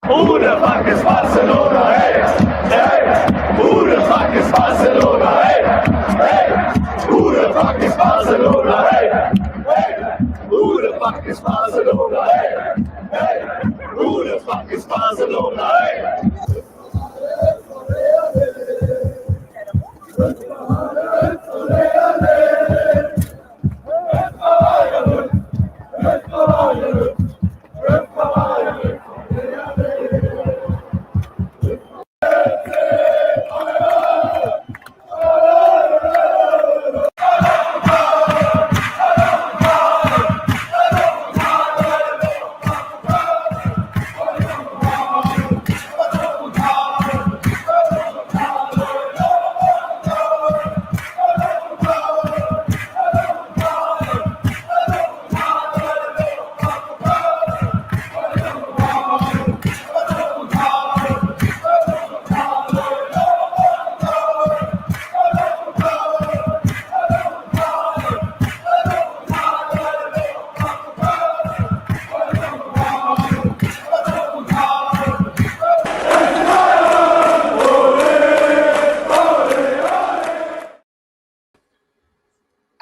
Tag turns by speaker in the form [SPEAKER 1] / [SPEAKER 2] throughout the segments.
[SPEAKER 1] Who the fuck is Barcelona? Hey, hey. Who the fuck is Barcelona? Hey, hey. Who the fuck is Barcelona? Hey, hey. Who the fuck is Barcelona? Hey, hey. Who the fuck is Barcelona? Hey.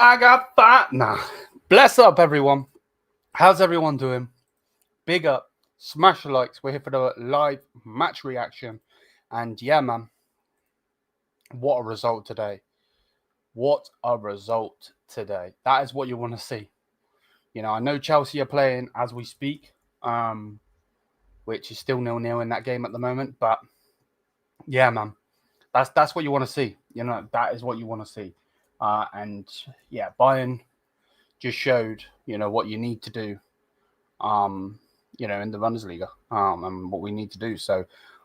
[SPEAKER 2] I got fat. Nah. Bless up, everyone. How's everyone doing? Big up. Smash the likes. We're here for the live match reaction. And yeah, man. What a result today. What a result today. That is what you want to see. You know, I know Chelsea are playing as we speak, which is still 0-0 in that game at the moment. But yeah, man. That's what you want to see. You know, that is what you want to see. And yeah, Bayern just showed, you know, what you need to do, you know, in the Bundesliga, and what we need to do. So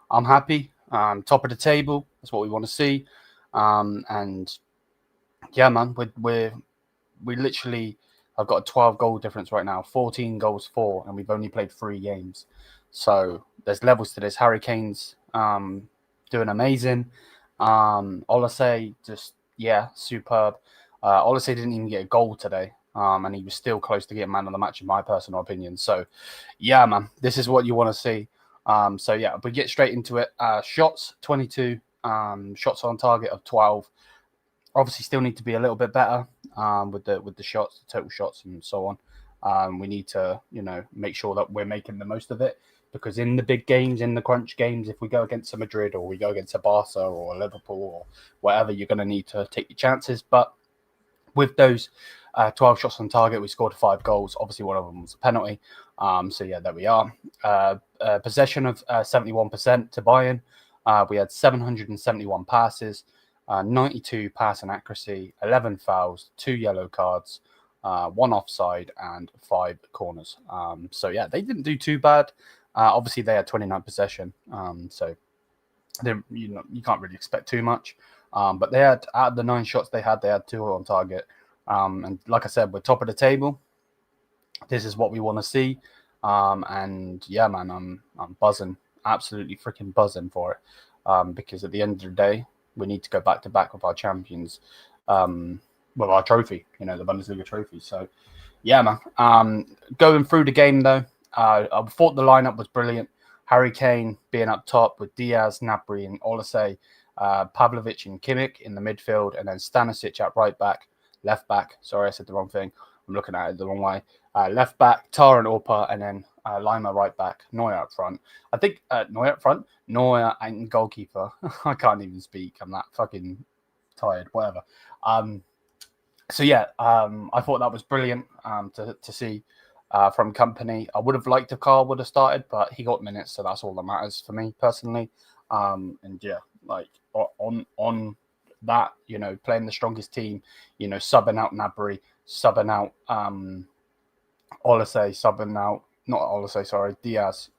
[SPEAKER 2] I'm happy. Top of the table. That's what we want to see. And yeah, man, we literally have got a 12 goal difference right now, 14 goals for, and we've only played 3 games. So there's levels to this. Harry Kane's doing amazing. Olise just, yeah, superb. Olise didn't even get a goal today, and he was still close to getting man of the match, in my personal opinion. So, yeah, man, this is what you want to see. So, yeah, we get straight into it. Shots, 22. Shots on target of 12. Obviously, still need to be a little bit better with the shots, the total shots, and so on. We need to, you know, make sure that we're making the most of it. Because in the big games, in the crunch games, if we go against a Madrid or we go against a Barca or a Liverpool or whatever, you're going to need to take your chances. But with those 12 shots on target, we scored 5 goals. Obviously, one of them was a penalty. So yeah, there we are. Possession of 71% to Bayern. We had 771 passes, 92 passing accuracy, 11 fouls, 2 yellow cards, 1 offside, and 5 corners. So yeah, they didn't do too bad. Obviously, they had 29 possession. So you can't really expect too much. But they had, out of the 9 shots they had 2 on target. And like I said, we're top of the table. This is what we want to see. And yeah, man, I'm buzzing, absolutely freaking buzzing for it. Because at the end of the day, we need to go back to back with our champions, with our trophy, the Bundesliga trophy. So yeah, man. Going through the game though, I thought the lineup was brilliant. Harry Kane being up top with Diaz, Gnabry, and Olise, Pavlovic and Kimmich in the midfield, and then Stanisic at right back, left back. Sorry, I said the wrong thing. I'm looking at it the wrong way. Left back, Tar and Orpa, and then Lima right back, Neuer up front. I think Neuer up front, Neuer and goalkeeper. I can't even speak. I'm that fucking tired. Whatever. So yeah, I thought that was brilliant to see from Company. I would have liked if Carl would have started, but he got minutes, so that's all that matters for me personally. And yeah, like on that, playing the strongest team, subbing out Gnabry, subbing out Olise, subbing out Diaz,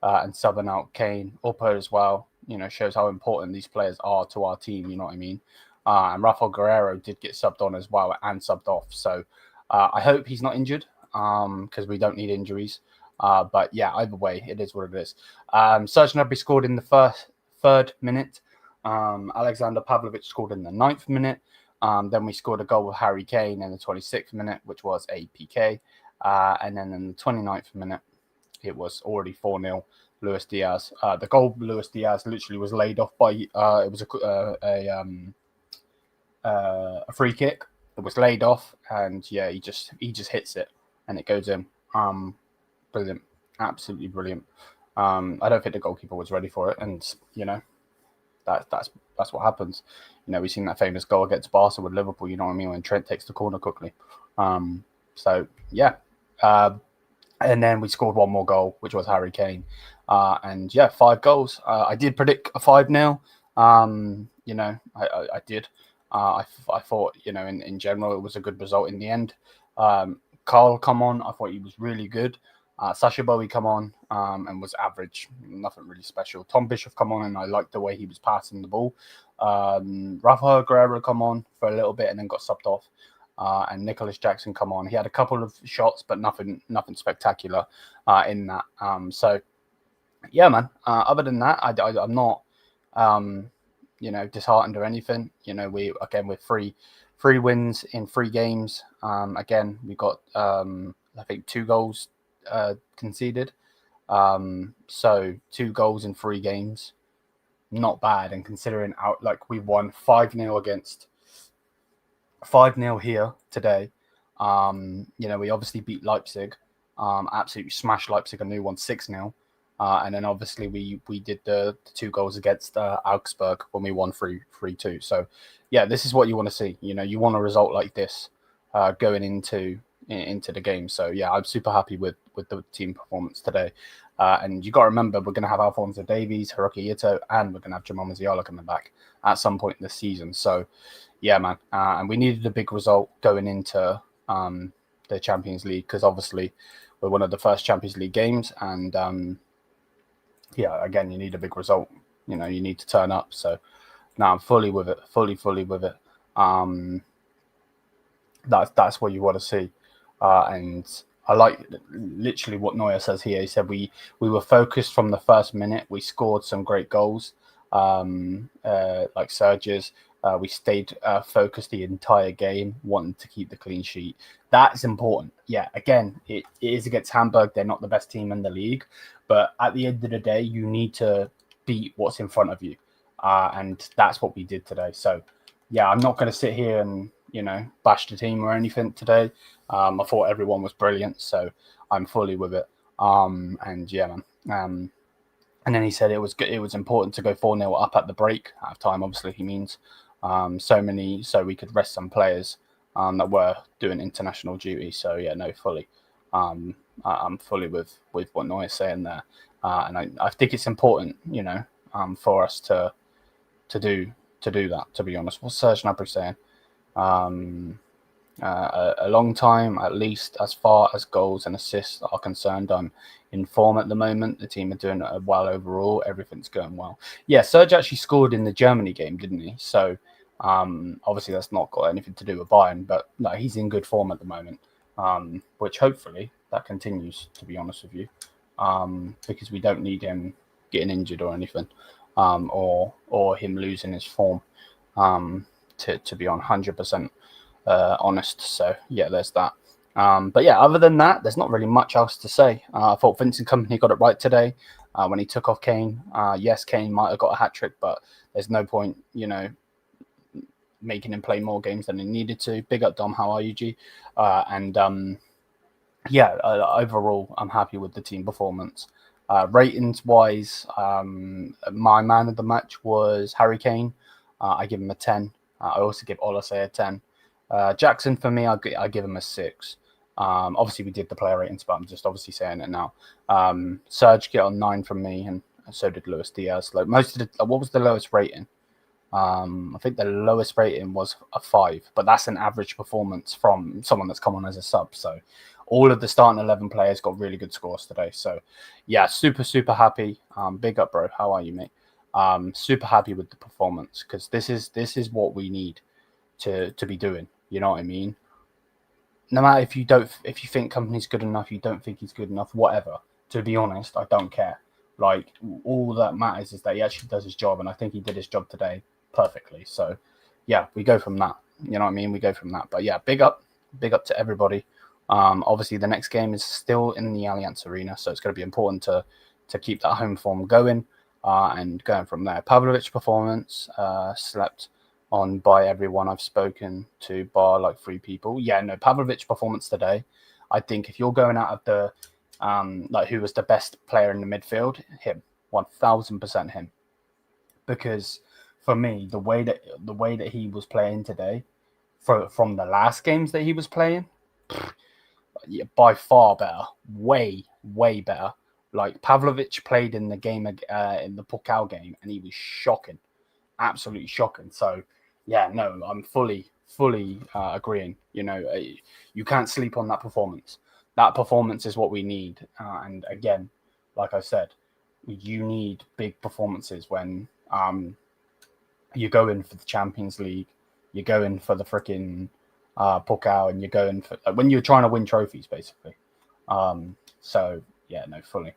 [SPEAKER 2] and subbing out Kane, Upper as well. Shows how important these players are to our team. You know what I mean? And Rafael Guerrero did get subbed on as well and subbed off. So I hope he's not injured, because we don't need injuries. But yeah, either way, it is what it is. Serge Gnabry scored in the third minute. Alexander Pavlovic scored in the 9th minute. Then we scored a goal with Harry Kane in the 26th minute, which was a PK. And then in the 29th minute, it was already 4-0. Luis Diaz. The goal of Luis Diaz literally was laid off by it was a free kick that was laid off, and yeah, he just hits it and it goes in. Brilliant, absolutely brilliant. I don't think the goalkeeper was ready for it, and that's what happens. We've seen that famous goal against Barca with Liverpool. You know what I mean, when Trent takes the corner quickly. So yeah, and then we scored one more goal, which was Harry Kane. And yeah, 5 goals. I did predict a 5-0. I did. I thought, in general, it was a good result in the end. Carl come on. I thought he was really good. Sacha Boey come on and was average. Nothing really special. Tom Bishop come on, and I liked the way he was passing the ball. Rafael Guerrero come on for a little bit and then got subbed off. And Nicholas Jackson come on. He had a couple of shots, but nothing spectacular in that. So yeah, man. Other than that, I'm not disheartened or anything. We're 3 wins in 3 games. Again, we got I think 2 goals conceded. So 2 goals in 3 games, not bad. And considering we won 5-0 here today. We obviously beat Leipzig, absolutely smashed Leipzig, and won 6-0. And then obviously we did the 2 goals against Augsburg when we won 3-2. So yeah, this is what you want to see. You want a result like this going into the game. So yeah, I'm super happy with the team performance today. And you got to remember, we're going to have Alphonso Davies, Hiroki Ito, and we're going to have Jamal Musiala coming back at some point in the season. So yeah, man. And we needed a big result going into the Champions League, because obviously we're one of the first Champions League games. And yeah, again, you need a big result. You need to turn up. So now I'm fully with it, fully with it. That's what you want to see. And I like literally what Neuer says here. He said we were focused from the first minute. We scored some great goals, like Serge's. We stayed focused the entire game, wanting to keep the clean sheet. That's important. Yeah, again, it is against Hamburg. They're not the best team in the league. But at the end of the day, you need to beat what's in front of you. And that's what we did today. So, yeah, I'm not going to sit here and, bash the team or anything today. I thought everyone was brilliant. So I'm fully with it. And yeah, man. And then he said it was important to go 4-0 up at the break. Out of time, obviously, he means. So we could rest some players. that were doing international duty. So yeah, no, fully. I'm fully with what Noy's saying there, and I think it's important, for us to do that. To be honest, what's Serge Gnabry saying? A long time, at least as far as goals and assists are concerned. I'm in form at the moment. The team are doing well overall. Everything's going well. Yeah, Serge actually scored in the Germany game, didn't he? So obviously that's not got anything to do with Bayern, but no, he's in good form at the moment, which hopefully that continues, to be honest with you, because we don't need him getting injured or anything, or him losing his form, to be 100%. Honest. So yeah, there's that. But yeah, other than that, there's not really much else to say. I thought Vincent Kompany got it right today when he took off Kane. Yes, Kane might have got a hat trick, but there's no point, making him play more games than he needed to. Big up Dom, how are you, G? Overall, I'm happy with the team performance. Ratings wise, my man of the match was Harry Kane. I give him a 10. I also give Olasey a 10. Jackson, for me, I give him a 6. Obviously, we did the player ratings, but I'm just obviously saying it now. Serge get on 9 from me, and so did Luis Diaz. Like what was the lowest rating? I think the lowest rating was a 5, but that's an average performance from someone that's come on as a sub. So all of the starting 11 players got really good scores today. So yeah, super, super happy. Big up, bro. How are you, mate? Super happy with the performance, because this is what we need to be doing. You know what I mean? No matter if you think Kompany's good enough, you don't think he's good enough, whatever. To be honest, I don't care. Like, all that matters is that he actually does his job, and I think he did his job today perfectly. So yeah, we go from that. You know what I mean? We go from that. But yeah, big up to everybody. Obviously the next game is still in the Allianz Arena, so it's going to be important to keep that home form going, and going from there. Pavlovic's performance, slept on by everyone I've spoken to, bar like 3 people. Yeah, no, Pavlovic's performance today, I think if you're going out of the who was the best player in the midfield, him, 1000% him. Because for me, the way that he was playing today, from the last games that he was playing, by far better, way better. Like, Pavlovic played in the game, in the Pokal game, and he was shocking, absolutely shocking. So yeah, no, I'm fully agreeing. You can't sleep on that performance. That performance is what we need. And again, like I said, you need big performances when you go in for the Champions League, you go in for the freaking Pokal, and you go in for when you're trying to win trophies, basically. So yeah, no, fully.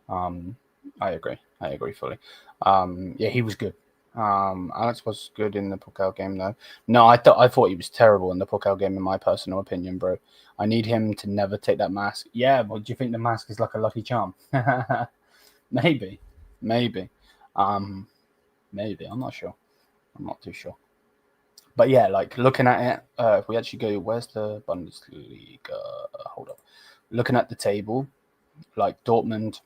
[SPEAKER 2] I agree fully. Yeah, he was good. Alex was good in the Pokal game, though. No, I thought he was terrible in the Pokal game, in my personal opinion, bro. I need him to never take that mask. Yeah, well, do you think the mask is like a lucky charm? Maybe. Maybe. I'm not sure. I'm not too sure. But yeah, like, looking at it, if we actually go, where's the Bundesliga? Hold up. Looking at the table, like, Dortmund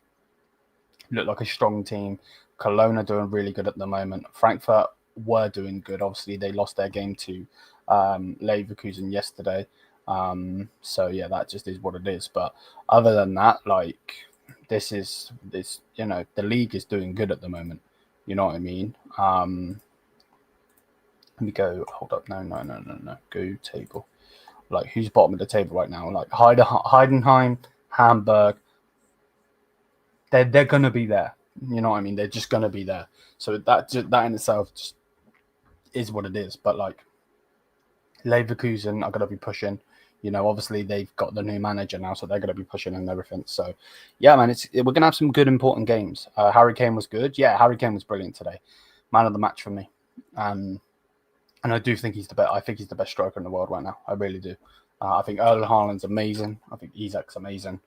[SPEAKER 2] look like a strong team. Cologne are doing really good at the moment. Frankfurt were doing good. Obviously, they lost their game to Leverkusen yesterday. So yeah, that just is what it is. But other than that, like, the league is doing good at the moment. You know what I mean? Let me go. Hold up. No. Go table. Like, who's bottom of the table right now? Like, Heidenheim, Hamburg. They're gonna be there. You know what I mean? They're just gonna be there. So that in itself just is what it is. But like, Leverkusen are gonna be pushing. Obviously they've got the new manager now, so they're gonna be pushing and everything. So yeah, man, we're gonna have some good important games. Harry Kane was good. Yeah, Harry Kane was brilliant today. Man of the match for me. And I do think he's the best. I think he's the best striker in the world right now. I really do. I think Erling Haaland's amazing. I think Isak's amazing.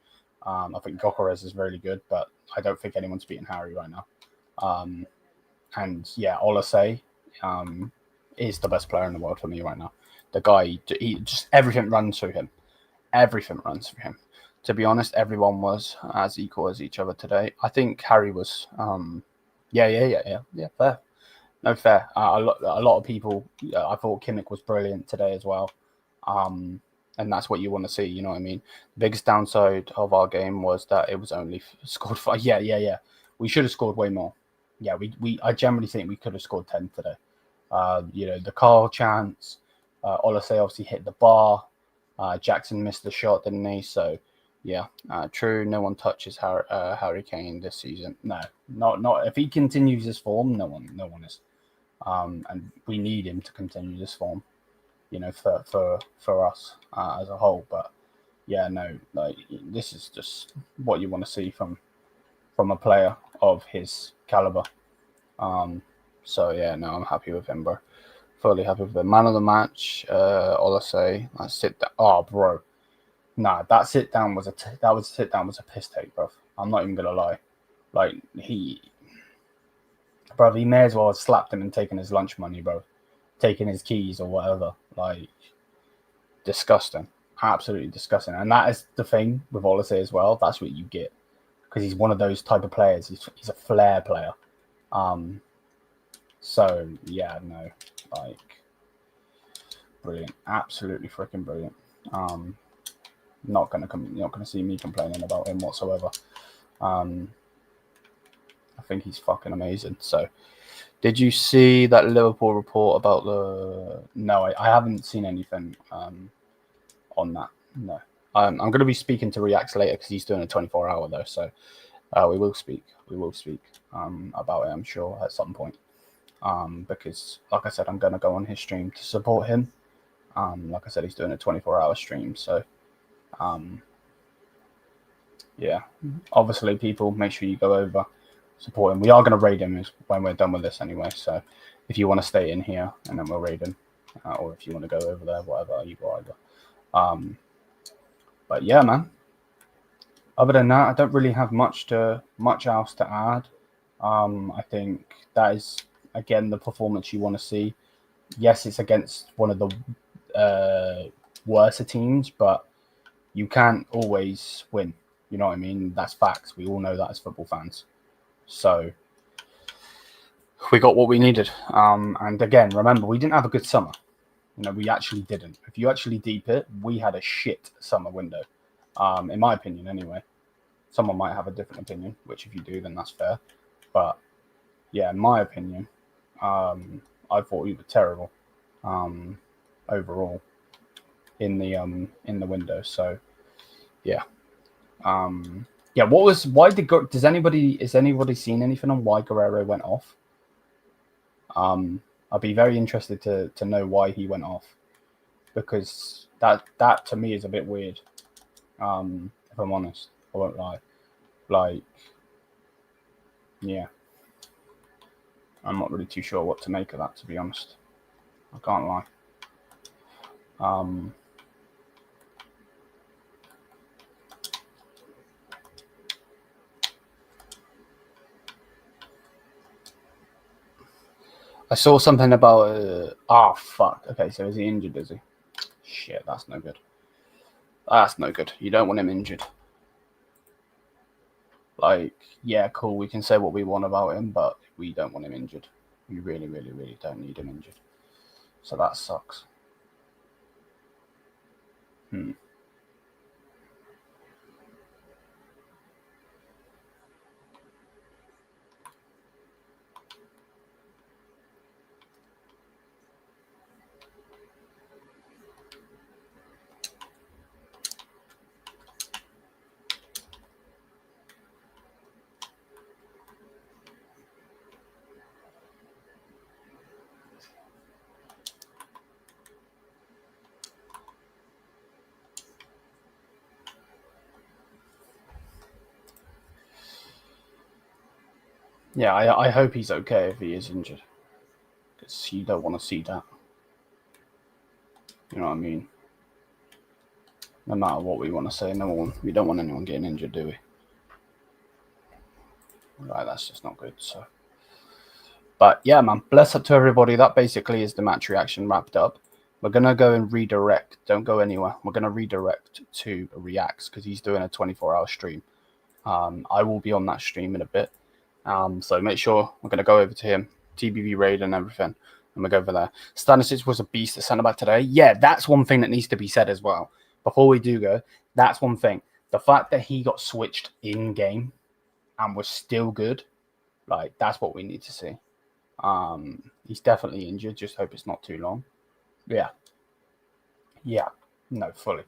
[SPEAKER 2] I think Gyökeres is really good, but I don't think anyone's beating Harry right now. And yeah, Olasey is the best player in the world for me right now. The guy, he just, everything runs through him. Everything runs through him. To be honest, everyone was as equal as each other today. I think Harry was, fair. No, fair. A lot of people, I thought Kimmich was brilliant today as well. And that's what you want to see, you know what I mean? The biggest downside of our game was that it was only scored 5. Yeah. We should have scored way more. Yeah, I generally think we could have scored 10 today. The Carl chance, Olise obviously hit the bar. Jackson missed the shot, didn't he? So, yeah, true. No one touches Harry Kane this season. No, not if he continues his form. No one is. And we need him to continue this form, for us as a whole. But yeah, no, like this is just what you want to see from a player of his caliber. So yeah, no, I'm happy with him, bro. Fully happy with him. Man of the match, Olise. I sit down. Oh, bro, nah, that sit down was a piss take, bro. I'm not even gonna lie. Like he may as well have slapped him and taken his lunch money, bro. Taking his keys or whatever. Like, disgusting. Absolutely disgusting. And that is the thing with Olise as well. That's what you get. Because he's one of those type of players. He's a flair player. So, yeah, no. Like, brilliant. Absolutely freaking brilliant. Not gonna see me complaining about him whatsoever. I think he's fucking amazing. So, did you see that Liverpool report about the... No, I haven't seen anything on that. No. I'm going to be speaking to Reacts later because he's doing a 24-hour though. So we will speak. About it, I'm sure, at some point. Because, like I said, I'm going to go on his stream to support him. Like I said, he's doing a 24-hour stream. So, yeah. Obviously, people, make sure you go over, support him. We are going to raid him when we're done with this anyway. So if you want to stay in here and then we'll raid him, or if you want to go over there, whatever, you go either. But yeah, man. Other than that, I don't really have much else to add. I think that is, again, the performance you want to see. Yes, it's against one of the worser teams, but you can't always win. You know what I mean? That's facts. We all know that as football fans. So we got what we needed. And again, remember, we didn't have a good summer. We actually didn't. If you actually deep it, we had a shit summer window. In my opinion, anyway. Someone might have a different opinion, which if you do, then that's fair. But yeah, in my opinion, I thought we were terrible overall in the window. So yeah. Yeah, has anybody seen anything on why Guerrero went off? I'd be very interested to know why he went off, because that to me is a bit weird. If I'm honest, I won't lie. Like, yeah, I'm not really too sure what to make of that, to be honest. I can't lie. I saw something about... fuck. Okay, so is he injured, is he? Shit, that's no good. That's no good. You don't want him injured. Like, yeah, cool, we can say what we want about him, but we don't want him injured. We really, really, really don't need him injured. So that sucks. Yeah, I hope he's okay if he is injured, because you don't want to see that. You know what I mean? No matter what we want to say, we don't want anyone getting injured, do we? Right, that's just not good. So, but yeah, man, bless up to everybody. That basically is the match reaction wrapped up. We're gonna go and redirect. Don't go anywhere. We're gonna redirect to Reacts because he's doing a 24-hour stream. I will be on that stream in a bit. So make sure we're gonna go over to him, TBV raid and everything. And we go over there. Stanisic was a beast at centre back today. Yeah, that's one thing that needs to be said as well. Before we do go, that's one thing. The fact that he got switched in game and was still good, like that's what we need to see. He's definitely injured. Just hope it's not too long. Yeah. No, fully.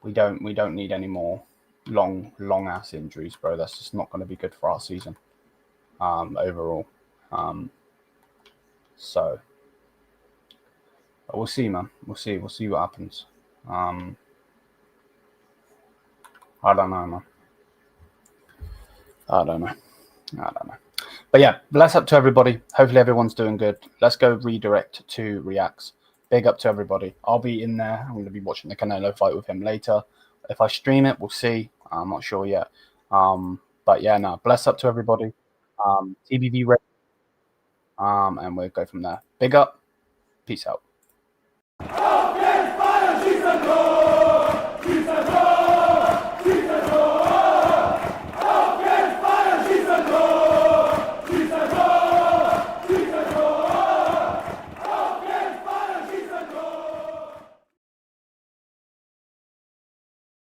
[SPEAKER 2] We don't need any more long ass injuries, bro. That's just not going to be good for our season. Overall. So but we'll see, man. We'll see what happens. I don't know, man. I don't know. But yeah, bless up to everybody. Hopefully everyone's doing good. Let's go redirect to Reacts. Big up to everybody. I'll be in there. I'm going to be watching the Canelo fight with him later. If I stream it, we'll see. I'm not sure yet. But yeah, no. Bless up to everybody. TBV ready. And we'll go from there. Big up. Peace out.